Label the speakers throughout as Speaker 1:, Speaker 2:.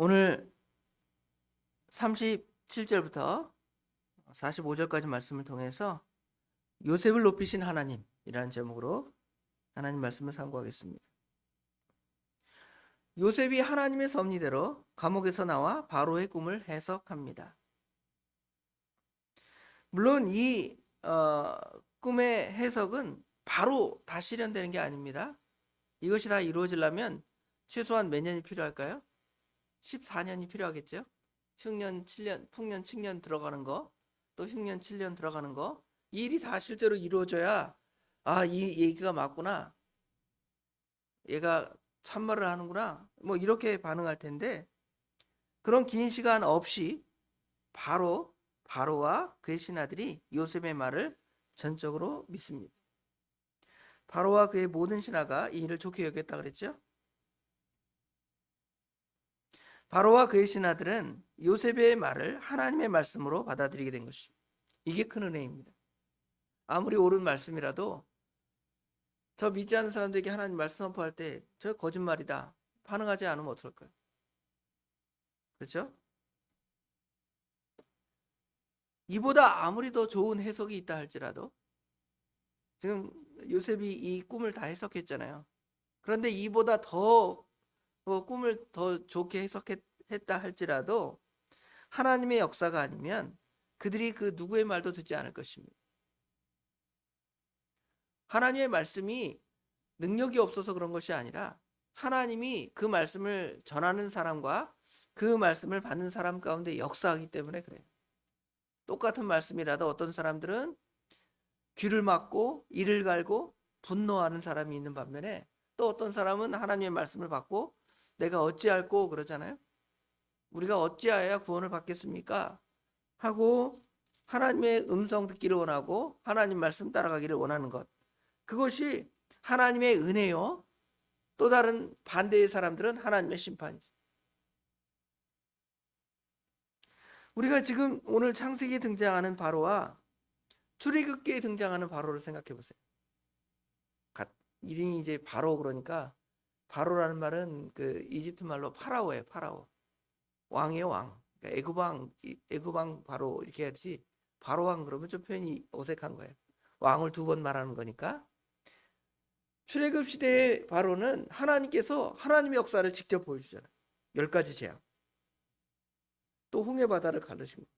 Speaker 1: 오늘 37절부터 45절까지 말씀을 통해서 요셉을 높이신 하나님이라는 제목으로 하나님 말씀을 상고하겠습니다. 요셉이 하나님의 섭리대로 감옥에서 나와 바로의 꿈을 해석합니다. 물론 이 꿈의 해석은 바로 다 실현되는 게 아닙니다. 이것이 다 이루어지려면 최소한 몇 년이 필요할까요? 14년이 필요하겠죠. 흉년 7년, 풍년 7년 들어가는 거, 또 흉년 7년 들어가는 거, 이 일이 다 실제로 이루어져야 이 얘기가 맞구나, 얘가 참말을 하는구나, 뭐 이렇게 반응할 텐데, 그런 긴 시간 없이 바로와 그의 신하들이 요셉의 말을 전적으로 믿습니다. 바로와 그의 모든 신하가 이 일을 좋게 여겼다 그랬죠. 바로와 그의 신하들은 요셉의 말을 하나님의 말씀으로 받아들이게 된 것입니다. 이게 큰 은혜입니다. 아무리 옳은 말씀이라도 저 믿지 않는 사람들에게 하나님 말씀 선포할 때 저 거짓말이다 반응하지 않으면 어떨까요? 그렇죠? 이보다 아무리 더 좋은 해석이 있다 할지라도, 지금 요셉이 이 꿈을 다 해석했잖아요. 그런데 이보다 더 꿈을 더 좋게 해석했다 할지라도 하나님의 역사가 아니면 그들이 그 누구의 말도 듣지 않을 것입니다. 하나님의 말씀이 능력이 없어서 그런 것이 아니라 하나님이 그 말씀을 전하는 사람과 그 말씀을 받는 사람 가운데 역사하기 때문에 그래요. 똑같은 말씀이라도 어떤 사람들은 귀를 막고 이를 갈고 분노하는 사람이 있는 반면에, 또 어떤 사람은 하나님의 말씀을 받고 내가 어찌할꼬 그러잖아요. 우리가 어찌하여야 구원을 받겠습니까? 하고 하나님의 음성 듣기를 원하고 하나님 말씀 따라가기를 원하는 것, 그것이 하나님의 은혜요. 또 다른 반대의 사람들은 하나님의 심판이죠. 우리가 지금 오늘 창세기에 등장하는 바로와 출애굽기에 등장하는 바로를 생각해 보세요. 이름이 이제 바로, 그러니까 바로라는 말은 그 이집트 말로 파라오예요. 파라오. 왕이에요, 왕. 그러니까 애굽왕 바로 이렇게 해야지, 바로왕 그러면 좀 표현이 어색한 거예요. 왕을 두 번 말하는 거니까. 출애굽 시대의 바로는 하나님께서 하나님의 역사를 직접 보여주잖아요. 10가지 재앙. 또 홍해 바다를 가르신 거예요.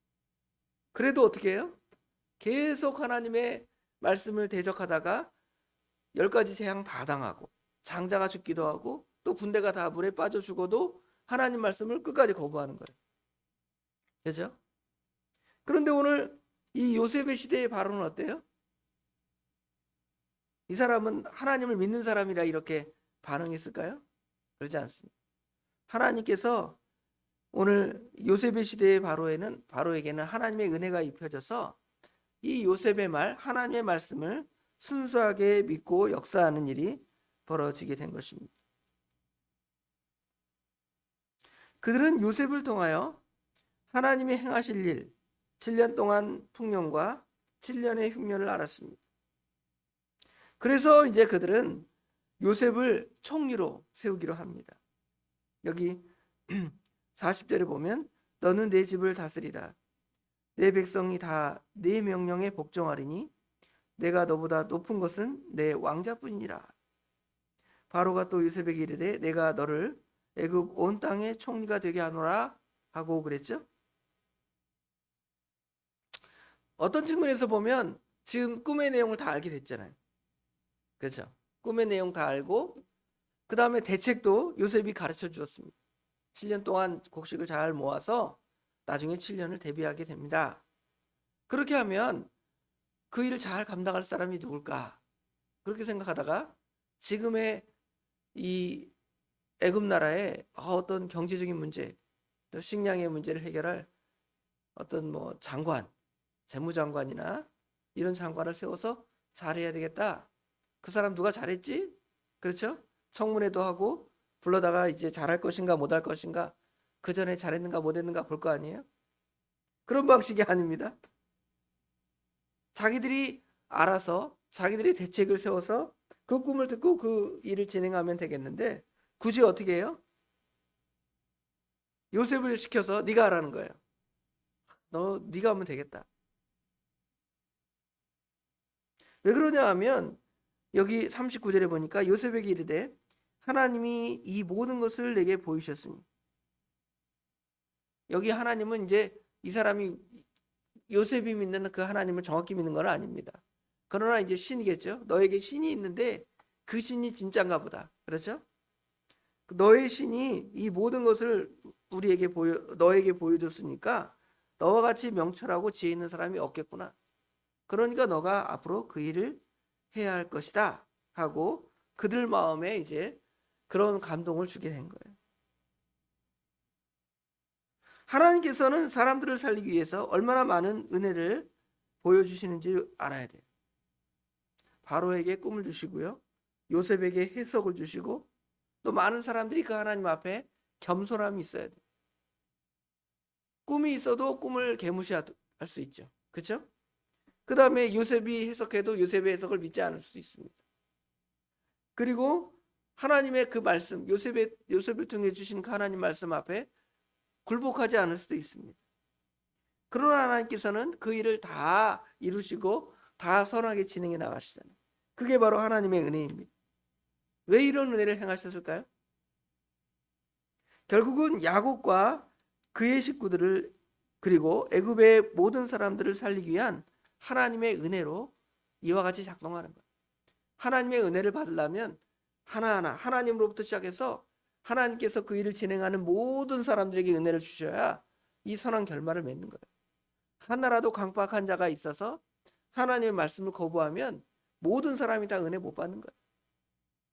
Speaker 1: 그래도 어떻게 해요? 계속 하나님의 말씀을 대적하다가 10가지 재앙 다 당하고 장자가 죽기도 하고 또 군대가 다 물에 빠져 죽어도 하나님 말씀을 끝까지 거부하는 거예요. 그렇죠? 그런데 오늘 이 요셉의 시대의 바로는 어때요? 이 사람은 하나님을 믿는 사람이라 이렇게 반응했을까요? 그러지 않습니다. 하나님께서 오늘 요셉의 시대의 바로에게는 하나님의 은혜가 입혀져서 이 요셉의 말, 하나님의 말씀을 순수하게 믿고 역사하는 일이 벌어지게 된 것입니다. 그들은 요셉을 통하여 하나님이 행하실 일, 7년 동안 풍년과 7년의 흉년을 알았습니다. 그래서 이제 그들은 요셉을 총리로 세우기로 합니다. 여기 40절에 보면 너는 내 집을 다스리라. 내 백성이 다 내 명령에 복종하리니 내가 너보다 높은 것은 내 왕자뿐이라. 바로가 또 요셉에게 이르되 내가 너를 애굽 온 땅의 총리가 되게 하노라 하고 그랬죠. 어떤 측면에서 보면 지금 꿈의 내용을 다 알게 됐잖아요. 그렇죠? 꿈의 내용 다 알고 그 다음에 대책도 요셉이 가르쳐 주었습니다. 7년 동안 곡식을 잘 모아서 나중에 7년을 대비하게 됩니다. 그렇게 하면 그 일을 잘 감당할 사람이 누굴까? 그렇게 생각하다가 지금의 이 애굽 나라의 어떤 경제적인 문제, 또 식량의 문제를 해결할 어떤 뭐 장관, 재무장관이나 이런 장관을 세워서 잘해야 되겠다. 그 사람 누가 잘했지? 그렇죠? 청문회도 하고 불러다가 이제 잘할 것인가 못할 것인가, 그 전에 잘했는가 못했는가 볼 거 아니에요? 그런 방식이 아닙니다. 자기들이 알아서 자기들이 대책을 세워서 그 꿈을 듣고 그 일을 진행하면 되겠는데 굳이 어떻게 해요? 요셉을 시켜서 네가 하라는 거예요. 네가 하면 되겠다. 왜 그러냐 하면 여기 39절에 보니까 요셉에게 이르되 하나님이 이 모든 것을 내게 보이셨으니, 여기 하나님은 이제 이 사람이 요셉이 믿는 그 하나님을 정확히 믿는 건 아닙니다. 그러나 이제 신이겠죠. 너에게 신이 있는데 그 신이 진짜인가 보다. 그렇죠? 너의 신이 이 모든 것을 너에게 보여줬으니까 너와 같이 명철하고 지혜 있는 사람이 없겠구나. 그러니까 너가 앞으로 그 일을 해야 할 것이다 하고 그들 마음에 이제 그런 감동을 주게 된 거예요. 하나님께서는 사람들을 살리기 위해서 얼마나 많은 은혜를 보여주시는지 알아야 돼요. 바로에게 꿈을 주시고요, 요셉에게 해석을 주시고, 또 많은 사람들이 그 하나님 앞에 겸손함이 있어야 돼요. 꿈이 있어도 꿈을 개무시할 수 있죠. 그렇죠? 그 다음에 요셉이 해석해도 요셉의 해석을 믿지 않을 수도 있습니다. 그리고 하나님의 그 말씀, 요셉을 통해 주신 그 하나님 말씀 앞에 굴복하지 않을 수도 있습니다. 그러나 하나님께서는 그 일을 다 이루시고 다 선하게 진행해 나가시잖아요. 그게 바로 하나님의 은혜입니다. 왜 이런 은혜를 행하셨을까요? 결국은 야곱과 그의 식구들을, 그리고 애굽의 모든 사람들을 살리기 위한 하나님의 은혜로 이와 같이 작동하는 거예요. 하나님의 은혜를 받으려면 하나하나 하나님으로부터 시작해서 하나님께서 그 일을 진행하는 모든 사람들에게 은혜를 주셔야 이 선한 결말을 맺는 거예요. 하나라도 강박한 자가 있어서 하나님의 말씀을 거부하면 모든 사람이 다 은혜 못 받는 거예요.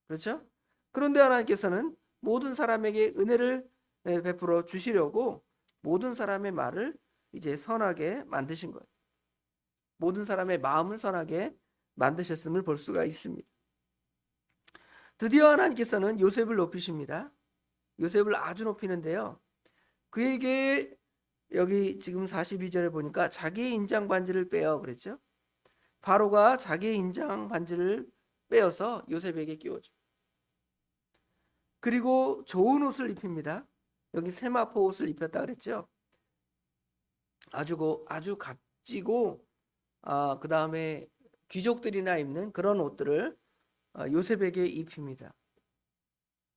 Speaker 1: 그렇죠? 그런데 하나님께서는 모든 사람에게 은혜를 베풀어 주시려고 모든 사람의 말을 이제 선하게 만드신 거예요. 모든 사람의 마음을 선하게 만드셨음을 볼 수가 있습니다. 드디어 하나님께서는 요셉을 높이십니다. 요셉을 아주 높이는데요, 그에게 여기 지금 42절에 보니까 자기의 인장 반지를 빼어 그랬죠. 바로가 자기의 인장 반지를 빼어서 요셉에게 끼워줘. 그리고 좋은 옷을 입힙니다. 여기 세마포 옷을 입혔다 그랬죠. 아주 값지고 그 다음에 귀족들이나 입는 그런 옷들을 요셉에게 입힙니다.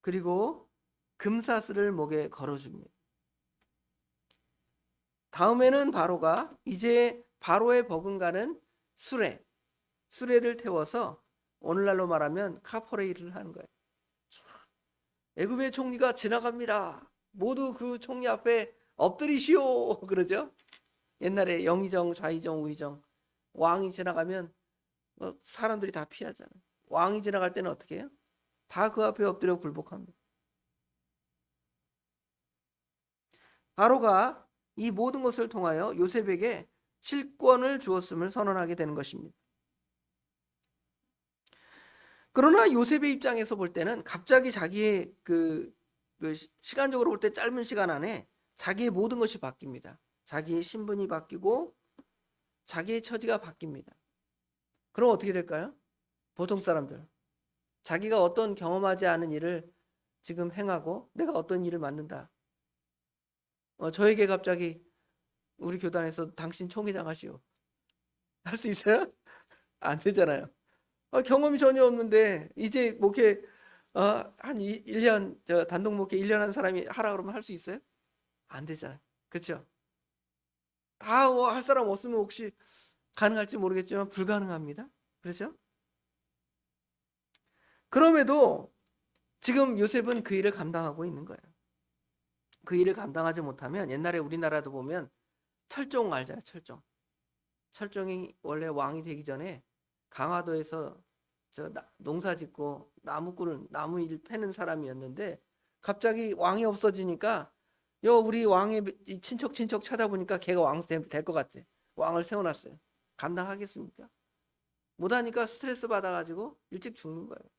Speaker 1: 그리고 금사슬을 목에 걸어줍니다. 다음에는 바로가 이제 바로의 버금가는 수레를 태워서 오늘날로 말하면 카포레이를 하는 거예요. 애굽의 총리가 지나갑니다. 모두 그 총리 앞에 엎드리시오 그러죠. 옛날에 영의정, 좌의정, 우의정, 왕이 지나가면 사람들이 다 피하잖아요. 왕이 지나갈 때는 어떻게 해요? 다 그 앞에 엎드려 굴복합니다. 바로가 이 모든 것을 통하여 요셉에게 실권을 주었음을 선언하게 되는 것입니다. 그러나 요셉의 입장에서 볼 때는 갑자기 자기의 그 시간적으로 볼 때 짧은 시간 안에 자기의 모든 것이 바뀝니다. 자기의 신분이 바뀌고 자기의 처지가 바뀝니다. 그럼 어떻게 될까요? 보통 사람들, 자기가 어떤 경험하지 않은 일을 지금 행하고 내가 어떤 일을 맡는다. 저에게 갑자기 우리 교단에서 당신 총회장 하시오. 할 수 있어요? 안 되잖아요. 경험이 전혀 없는데 이제 목회 한 1년 단독 목회 1년 한 사람이 하라 그러면 할 수 있어요? 안 되잖아요. 그렇죠? 다 할 사람 없으면 혹시 가능할지 모르겠지만 불가능합니다. 그렇죠? 그럼에도 지금 요셉은 그 일을 감당하고 있는 거예요. 그 일을 감당하지 못하면 옛날에 우리나라도 보면 철종 알잖아요. 철종이 원래 왕이 되기 전에 강화도에서 농사 짓고 나무 일 패는 사람이었는데 갑자기 왕이 없어지니까 우리 왕의 친척 찾아보니까 걔가 왕 될 것 같아. 왕을 세워놨어요. 감당하겠습니까? 못하니까 스트레스 받아가지고 일찍 죽는 거예요.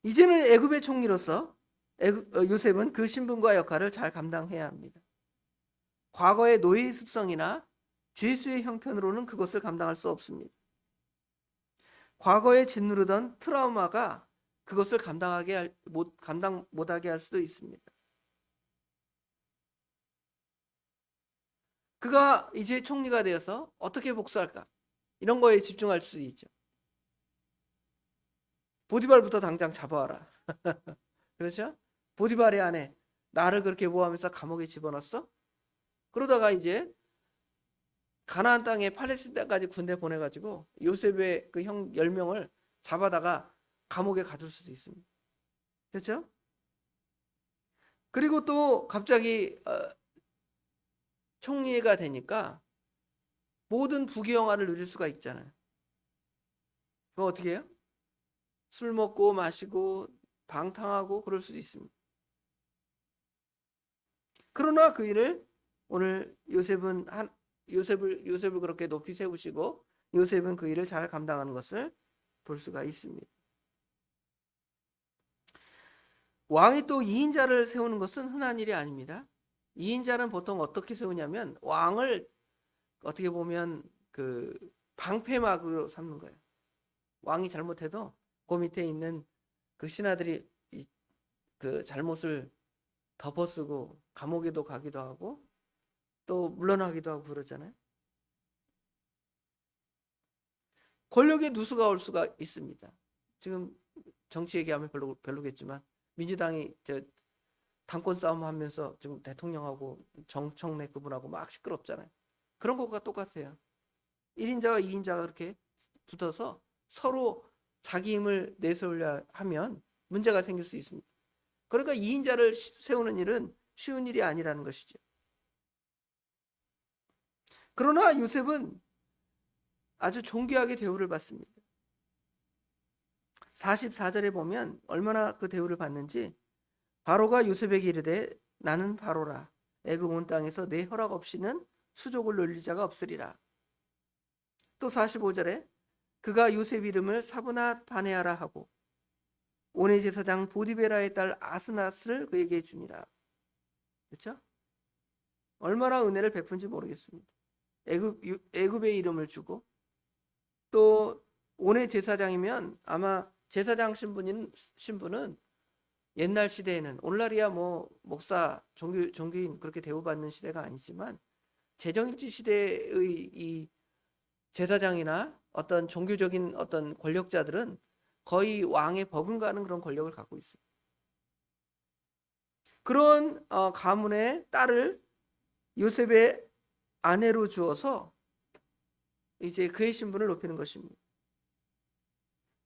Speaker 1: 이제는 애굽의 총리로서 요셉은 그 신분과 역할을 잘 감당해야 합니다. 과거의 노예의 습성이나 죄수의 형편으로는 그것을 감당할 수 없습니다. 과거에 짓누르던 트라우마가 그것을 감당 못하게 할 수도 있습니다. 그가 이제 총리가 되어서 어떻게 복수할까? 이런 거에 집중할 수 있죠. 보디발부터 당장 잡아와라. 그렇죠? 보디발의 아내 나를 그렇게 모함해서 감옥에 집어넣었어? 그러다가 이제 가나안 땅에 팔레스타인까지 군대 보내가지고 요셉의 그 형 10명을 잡아다가 감옥에 가둘 수도 있습니다. 그렇죠? 그리고 또 갑자기 총리가 되니까 모든 부귀영화를 누릴 수가 있잖아요. 그거 어떻게 해요? 술 먹고 마시고 방탕하고 그럴 수도 있습니다. 그러나 그 일을 오늘 요셉을 그렇게 높이 세우시고 요셉은 그 일을 잘 감당하는 것을 볼 수가 있습니다. 왕이 또 2인자를 세우는 것은 흔한 일이 아닙니다. 2인자는 보통 어떻게 세우냐면 왕을 어떻게 보면 그 방패막으로 삼는 거예요. 왕이 잘못해도 그 밑에 있는 그 신하들이 그 잘못을 덮어쓰고 감옥에도 가기도 하고 또 물러나기도 하고 그러잖아요. 권력의 누수가 올 수가 있습니다. 지금 정치 얘기하면 별로겠지만 민주당이 당권 싸움 하면서 지금 대통령하고 정청래 그분하고 막 시끄럽잖아요. 그런 것과 똑같아요. 1인자와 2인자가 그렇게 붙어서 서로 자기 힘을 내세우려 하면 문제가 생길 수 있습니다. 그러니까 2인자를 세우는 일은 쉬운 일이 아니라는 것이죠. 그러나 요셉은 아주 존귀하게 대우를 받습니다. 44절에 보면 얼마나 그 대우를 받는지 바로가 요셉에게 이르되 나는 바로라 애굽 온 땅에서 내 허락 없이는 수족을 놀릴 자가 없으리라. 또 45절에 그가 요셉 이름을 사브낫 바네아라 하고 온의 제사장 보디베라의 딸 아스낫을 그에게 주니라. 그렇죠? 얼마나 은혜를 베푼지 모르겠습니다. 애굽의 이름을 주고 또 온의 제사장이면 아마 제사장 신분은 옛날 시대에는 오늘날이야 뭐 목사 종교인 그렇게 대우받는 시대가 아니지만 제정일지 시대의 이 제사장이나 어떤 종교적인 어떤 권력자들은 거의 왕의 버금가는 그런 권력을 갖고 있어요. 그런 가문의 딸을 요셉의 아내로 주어서 이제 그의 신분을 높이는 것입니다.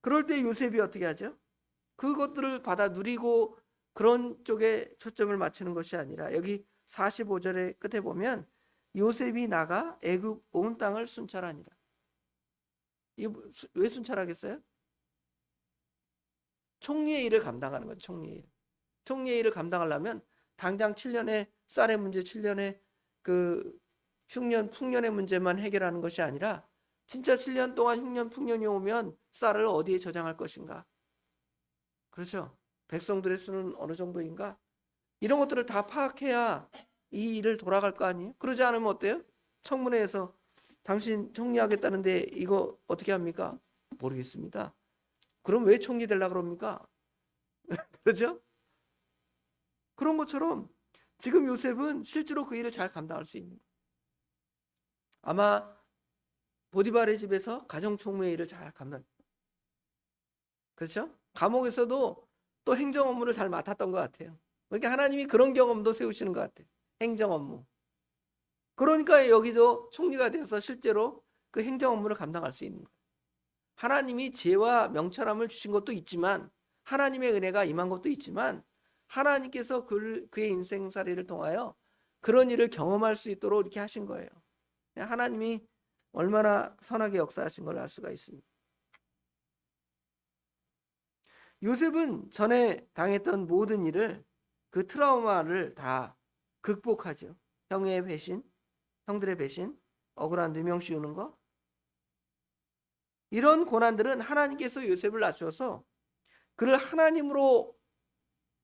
Speaker 1: 그럴 때 요셉이 어떻게 하죠? 그것들을 받아 누리고 그런 쪽에 초점을 맞추는 것이 아니라 여기 45절의 끝에 보면 요셉이 나가 애굽 온 땅을 순찰하니라. 이게 왜 순찰하겠어요? 총리의 일을 감당하는 거죠. 총리의 일을 감당하려면 당장 7년의 쌀의 문제, 7년의 그 흉년, 풍년의 문제만 해결하는 것이 아니라 진짜 7년 동안 흉년, 풍년이 오면 쌀을 어디에 저장할 것인가? 그렇죠? 백성들의 수는 어느 정도인가? 이런 것들을 다 파악해야 이 일을 돌아갈 거 아니에요? 그러지 않으면 어때요? 청문회에서 당신 총리하겠다는데 이거 어떻게 합니까? 모르겠습니다. 그럼 왜 총리 되려고 그럽니까? 그렇죠? 그런 것처럼 지금 요셉은 실제로 그 일을 잘 감당할 수 있는 거예요. 아마 보디발의 집에서 가정총무의 일을 잘 감당. 그렇죠? 감옥에서도 또 행정 업무를 잘 맡았던 것 같아요. 그러니까 하나님이 그런 경험도 세우시는 것 같아요. 행정 업무. 그러니까 여기도 총리가 되어서 실제로 그 행정 업무를 감당할 수 있는 거예요. 하나님이 지혜와 명철함을 주신 것도 있지만 하나님의 은혜가 임한 것도 있지만 하나님께서 그의 인생살이를 통하여 그런 일을 경험할 수 있도록 이렇게 하신 거예요. 하나님이 얼마나 선하게 역사하신 걸 알 수가 있습니다. 요셉은 전에 당했던 모든 일을 그 트라우마를 다 극복하죠. 형의 배신, 형들의 배신, 억울한 누명 씌우는 거. 이런 고난들은 하나님께서 요셉을 낮춰서 그를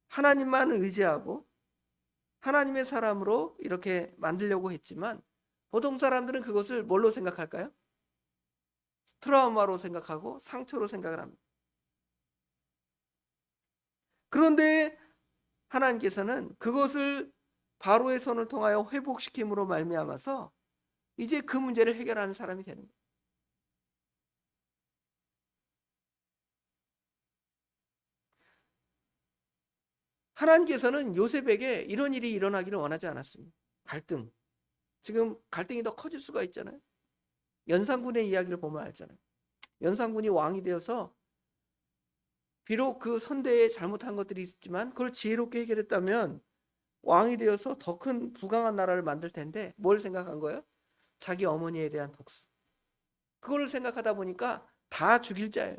Speaker 1: 하나님만 의지하고 하나님의 사람으로 이렇게 만들려고 했지만 보통 사람들은 그것을 뭘로 생각할까요? 트라우마로 생각하고 상처로 생각을 합니다. 그런데 하나님께서는 그것을 바로의 손을 통하여 회복시킴으로 말미암아서 이제 그 문제를 해결하는 사람이 되는 거예요. 하나님께서는 요셉에게 이런 일이 일어나기를 원하지 않았습니다. 갈등. 지금 갈등이 더 커질 수가 있잖아요. 연산군의 이야기를 보면 알잖아요. 연산군이 왕이 되어서 비록 그 선대에 잘못한 것들이 있지만 그걸 지혜롭게 해결했다면 왕이 되어서 더 큰 부강한 나라를 만들 텐데 뭘 생각한 거예요? 자기 어머니에 대한 복수. 그걸 생각하다 보니까 다 죽일 자예요.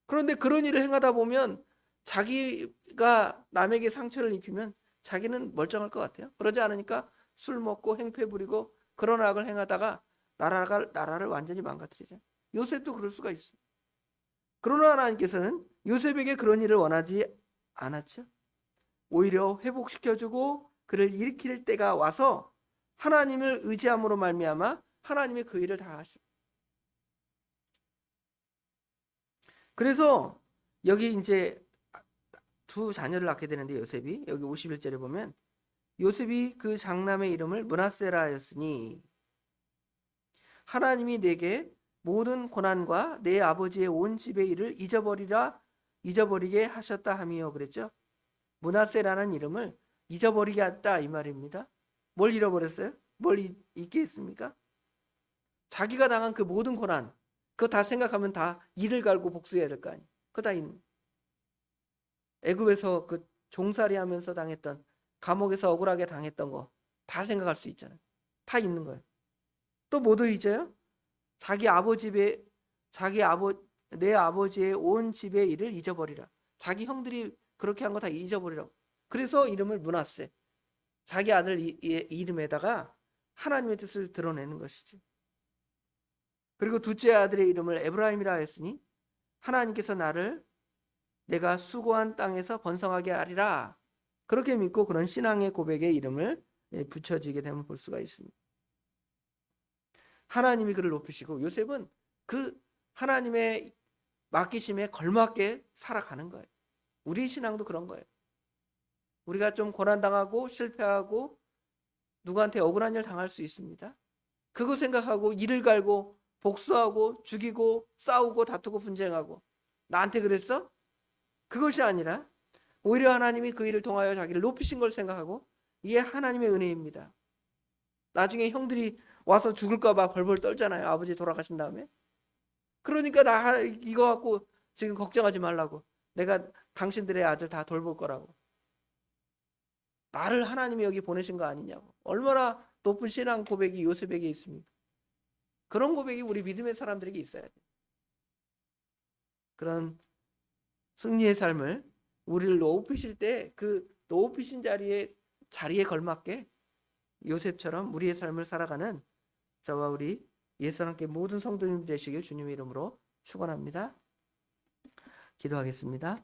Speaker 1: 그런데 그런 일을 행하다 보면 자기가 남에게 상처를 입히면 자기는 멀쩡할 것 같아요. 그러지 않으니까 술 먹고 행패 부리고 그런 악을 행하다가 나라를 완전히 망가뜨리죠. 요셉도 그럴 수가 있어요. 그러나 하나님께서는 요셉에게 그런 일을 원하지 않았죠. 오히려 회복시켜주고 그를 일으킬 때가 와서 하나님을 의지함으로 말미암아 하나님의 그 일을 다 하시고. 그래서 여기 이제 두 자녀를 낳게 되는데 요셉이 여기 51절에 보면 요셉이 그 장남의 이름을 므낫세라 하였으니 하나님이 내게 모든 고난과 내 아버지의 온 집의 일을 잊어버리게 하셨다 함이요 그랬죠. 므낫세라는 이름을 잊어버리게 했다 이 말입니다. 뭘 잃어버렸어요? 뭘 잊게 했습니까? 자기가 당한 그 모든 고난 그거 다 생각하면 다 이를 갈고 복수해야 될 거 아니에요. 그거 다 있는 애굽에서 그 종살이 하면서 당했던 감옥에서 억울하게 당했던 거 다 생각할 수 있잖아요. 다 있는 거예요. 또 뭐도 잊어요? 내 아버지의 온 집의 일을 잊어버리라. 자기 형들이 그렇게 한 거 다 잊어버리라고. 그래서 이름을 므낫세. 자기 아들 이름에다가 하나님의 뜻을 드러내는 것이지. 그리고 둘째 아들의 이름을 에브라임이라 했으니 하나님께서 나를 내가 수고한 땅에서 번성하게 하리라. 그렇게 믿고 그런 신앙의 고백의 이름을 붙여지게 되면 볼 수가 있습니다. 하나님이 그를 높이시고 요셉은 그 하나님의 맡기심에 걸맞게 살아가는 거예요. 우리 신앙도 그런 거예요. 우리가 좀 고난당하고 실패하고 누구한테 억울한 일 당할 수 있습니다. 그거 생각하고 이를 갈고 복수하고 죽이고 싸우고 다투고 분쟁하고 나한테 그랬어? 그것이 아니라 오히려 하나님이 그 일을 통하여 자기를 높이신 걸 생각하고 이게 하나님의 은혜입니다. 나중에 형들이 와서 죽을까 봐 벌벌 떨잖아요. 아버지 돌아가신 다음에. 그러니까 나 이거 갖고 지금 걱정하지 말라고. 내가 당신들의 아들 다 돌볼 거라고. 나를 하나님이 여기 보내신 거 아니냐고. 얼마나 높은 신앙 고백이 요셉에게 있습니까? 그런 고백이 우리 믿음의 사람들에게 있어야 돼요. 그런 승리의 삶을 우리를 높이실 때 그 높이신 자리에 걸맞게 요셉처럼 우리의 삶을 살아가는 저와 우리 예수 함께 모든 성도님 되시길 주님의 이름으로 축원합니다. 기도하겠습니다.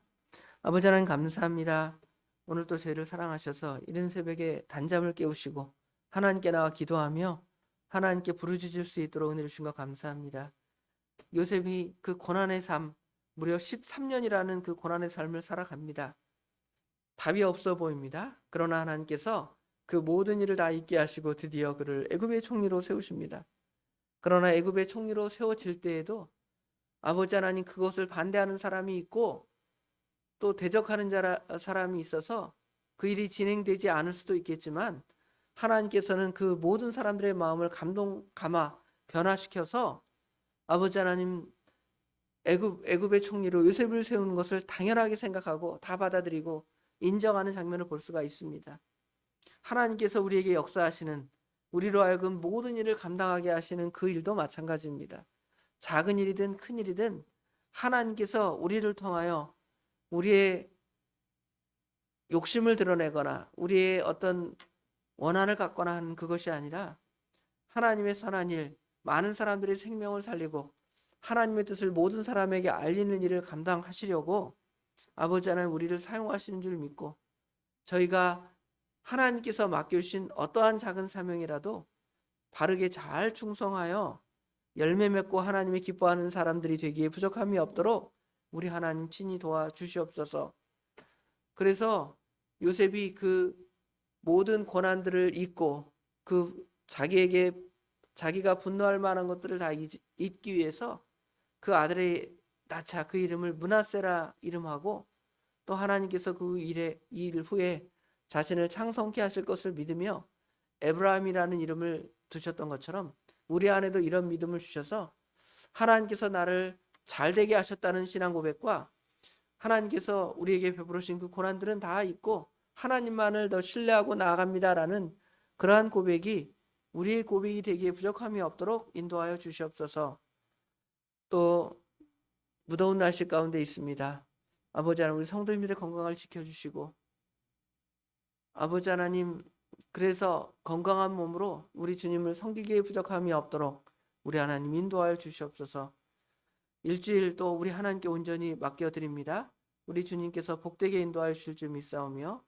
Speaker 1: 아버지 하나님 감사합니다. 오늘 또 저희를 사랑하셔서 이른 새벽에 단잠을 깨우시고 하나님께 나와 기도하며 하나님께 부르짖을 수 있도록 은혜를 주신 것 감사합니다. 요셉이 그 고난의 삶 무려 13년이라는 그 고난의 삶을 살아갑니다. 답이 없어 보입니다. 그러나 하나님께서 그 모든 일을 다 잊게 하시고 드디어 그를 애굽의 총리로 세우십니다. 그러나 애굽의 총리로 세워질 때에도 아버지 하나님 그것을 반대하는 사람이 있고 또 대적하는 사람이 있어서 그 일이 진행되지 않을 수도 있겠지만 하나님께서는 그 모든 사람들의 마음을 감화 변화시켜서 아버지 하나님 애굽의 총리로 요셉을 세우는 것을 당연하게 생각하고 다 받아들이고 인정하는 장면을 볼 수가 있습니다. 하나님께서 우리에게 역사하시는 우리로 하여금 모든 일을 감당하게 하시는 그 일도 마찬가지입니다. 작은 일이든 큰 일이든 하나님께서 우리를 통하여 우리의 욕심을 드러내거나 우리의 어떤 원한을 갖거나 하는 그것이 아니라 하나님의 선한 일, 많은 사람들의 생명을 살리고 하나님의 뜻을 모든 사람에게 알리는 일을 감당하시려고 아버지 하나님 우리를 사용하시는 줄 믿고 저희가 하나님께서 맡겨주신 어떠한 작은 사명이라도 바르게 잘 충성하여 열매 맺고 하나님이 기뻐하는 사람들이 되기에 부족함이 없도록 우리 하나님 친히 도와주시옵소서. 그래서 요셉이 그 모든 고난들을 잊고 그 자기가 분노할 만한 것들을 다 잊기 위해서 그 아들의 낳자 그 이름을 므낫세라 이름하고, 또 하나님께서 그 일 후에 자신을 창성케 하실 것을 믿으며 에브라임이라는 이름을 두셨던 것처럼 우리 안에도 이런 믿음을 주셔서 하나님께서 나를 잘되게 하셨다는 신앙 고백과 하나님께서 우리에게 베풀으신 그 고난들은 다 잊고 하나님만을 더 신뢰하고 나아갑니다라는 그러한 고백이 우리의 고백이 되기에 부족함이 없도록 인도하여 주시옵소서. 또 무더운 날씨 가운데 있습니다. 아버지 하나님, 우리 성도님들의 건강을 지켜주시고, 아버지 하나님, 그래서 건강한 몸으로 우리 주님을 섬기기에 부족함이 없도록 우리 하나님 인도하여 주시옵소서. 일주일 또 우리 하나님께 온전히 맡겨드립니다. 우리 주님께서 복되게 인도하여 주실 줄 믿사오며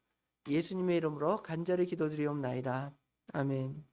Speaker 1: 예수님의 이름으로 간절히 기도드리옵나이다. 아멘.